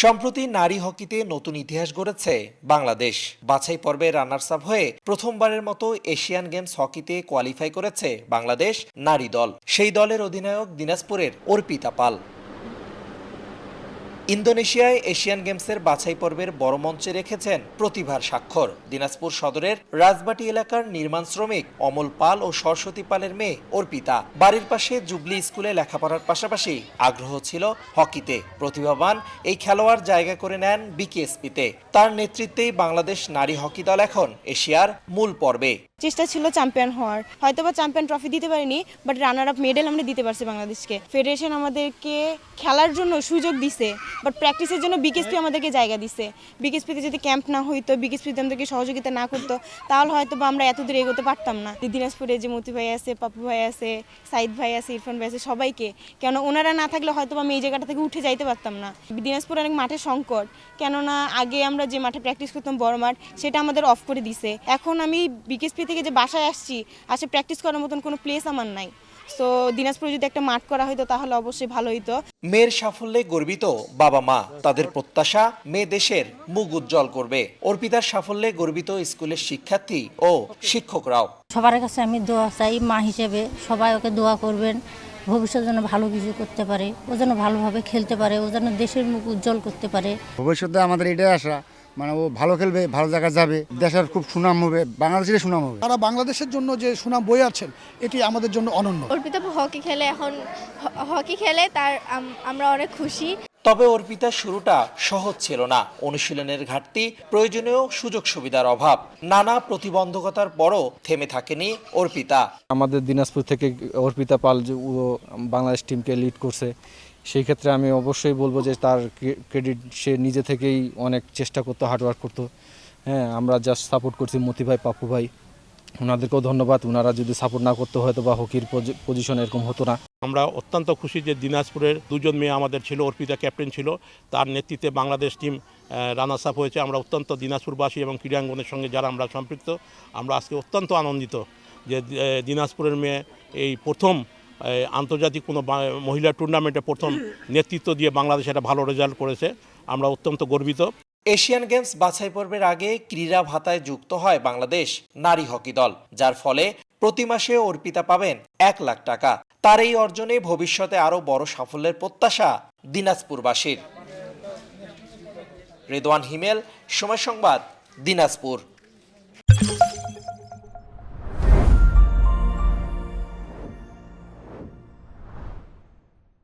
সম্প্রতি নারী হকিতে নতুন ইতিহাস গড়েছে বাংলাদেশ। বাছাই পর্বে রানার্স আপ হয়ে প্রথমবারের মতো এশিয়ান গেমস হকিতে কোয়ালিফাই করেছে বাংলাদেশ নারী দল। সেই দলের অধিনায়ক দিনাজপুরের অর্পিতা পাল। ইন্দোনেশিয়ায় এশিয়ান গেমসের বাছাই পর্বের বড় মঞ্চে রেখেছেন প্রতিভার স্বাক্ষর। দিনাজপুর সদরের রাজবাটি এলাকার নির্মাণ শ্রমিক অমল পাল ও সরস্বতী পালের মেয়ে অর্পিতা। বাড়ির পাশে জুবলি স্কুলে লেখাপড়ার পাশাপাশি আগ্রহ ছিল হকিতে। প্রতিভাবান এই খেলোয়াড় জায়গা করে নেন বিকেএসপিতে। তার নেতৃত্বেই বাংলাদেশ নারী হকি দল এখন এশিয়ার মূল পর্বে। চেষ্টা ছিল চ্যাম্পিয়ন হওয়ার, হয়তোবা চ্যাম্পিয়ন ট্রফি দিতে পারিনি, বাট রানার আপ মেডেল আমরা দিতে পারছি বাংলাদেশকে। ফেডারেশন আমাদেরকে খেলার জন্য সুযোগ দিছে, বাট প্র্যাকটিসের জন্য বিকেএসপি আমাদেরকে জায়গা দিছে। বিকেএসপিতে যদি ক্যাম্প না হইতো, বিকেএসপিতে আমাদেরকে সহযোগিতা না করতো, তাহলে হয়তো আমরা এত দূর এগোতে পারতাম না। দিনাজপুরে যে মতি ভাই আছে, পাপু ভাই আছে, সাইদ ভাই আছে, ইরফান ভাই আছে, সবাইকে, কেন ওনারা না থাকলে হয়তো আমি এই জায়গাটা থেকে উঠে যাইতে পারতাম না। দিনাজপুর অনেক মাঠের সংকট, কেননা আগে আমরা যে মাঠে প্র্যাকটিস করতাম বড় মাঠ, সেটা আমাদের অফ করে দিছে। এখন আমি বিকেএসপি থেকে যে বাসায় আসছি, প্র্যাকটিস করার মতন কোনো প্লেস আমার নাই। সো দিনাজপুরে যদি একটা মাঠ করা হইতো তাহলে অবশ্যই ভালো হইতো। মেয়ের সাফল্যে গর্বিত বাবা মা, তাদের প্রত্যাশা মেয়ে দেশের মুখ উজ্জ্বল করবে। অর্পিতার সাফল্যে গর্বিত স্কুলের শিক্ষার্থী ও শিক্ষকরাও। সবার কাছে আমি দোয়া চাই, মা হিসেবে সবাই ওকে দোয়া করবেন, ভবিষ্যৎ যেন ভালো কিছু করতে পারে, ও যেন ভালোভাবে খেলতে পারে, ও যেন দেশের মুখ উজ্জ্বল করতে পারে। ভবিষ্যতে আমাদের এটাই আশা, মানে ও ভালো খেলবে, ভালো জায়গায় যাবে, দেশের খুব সুনাম হবে, বাংলাদেশের সুনাম হবে। তারা বাংলাদেশের জন্য যে সুনাম বয়ে আছেন, এটি আমাদের জন্য অনন্য। অর্পিতা হকি খেলে তার আমরা অনেক খুশি। তবে অর্পিতার শুরুটা সহজ ছিল না। অনুশীলনের ঘাটতি, প্রয়োজনীয় সুযোগ সুবিধার অভাব, নানা প্রতিবন্ধকতার পরও থেমে থাকেনি অর্পিতা। আমাদের দিনাজপুর থেকে অর্পিতা পাল যে বাংলাদেশ টিমকে লিড করছে, সেই ক্ষেত্রে আমি অবশ্যই বলবো যে তার ক্রেডিট, সে নিজে থেকেই অনেক চেষ্টা করতো, হার্ডওয়ার্ক করতো। হ্যাঁ, আমরা জাস্ট সাপোর্ট করছি মতি ভাই, পাপ্পু ভাই, ওনাদেরকেও ধন্যবাদ। ওনারা যদি সাপোর্ট না করতে হয়তো বা হকির পজিশন এরকম হতো না। আমরা অত্যন্ত খুশি যে দিনাজপুরের দুজন মেয়ে আমাদের ছিল, অর্পিতা ক্যাপ্টেন ছিল, তার নেতৃত্বে বাংলাদেশ টিম রানার্স আপ হয়েছে। আমরা অত্যন্ত দিনাজপুরবাসী এবং ক্রীড়াঙ্গনের সঙ্গে যারা আমরা সম্পৃক্ত, আমরা আজকে অত্যন্ত আনন্দিত যে দিনাজপুরের মেয়ে এই প্রথম আন্তর্জাতিক কোনো মহিলা টুর্নামেন্টে প্রথম নেতৃত্ব দিয়ে বাংলাদেশ একটা ভালো রেজাল্ট করেছে। আমরা অত্যন্ত গর্বিত। এশিয়ান গেমস বাছাই পর্বের আগে ক্রীড়া ভাতায় যুক্ত হয় বাংলাদেশ নারী হকি দল, যার ফলে প্রতি মাসে অর্পিতা পাবেন 1 লাখ টাকা। তার এই অর্জনে ভবিষ্যতে আরও বড় সাফল্যের প্রত্যাশা দিনাজপুরবাসীর। রেদওয়ান হিমেল, সময় সংবাদ, দিনাজপুর।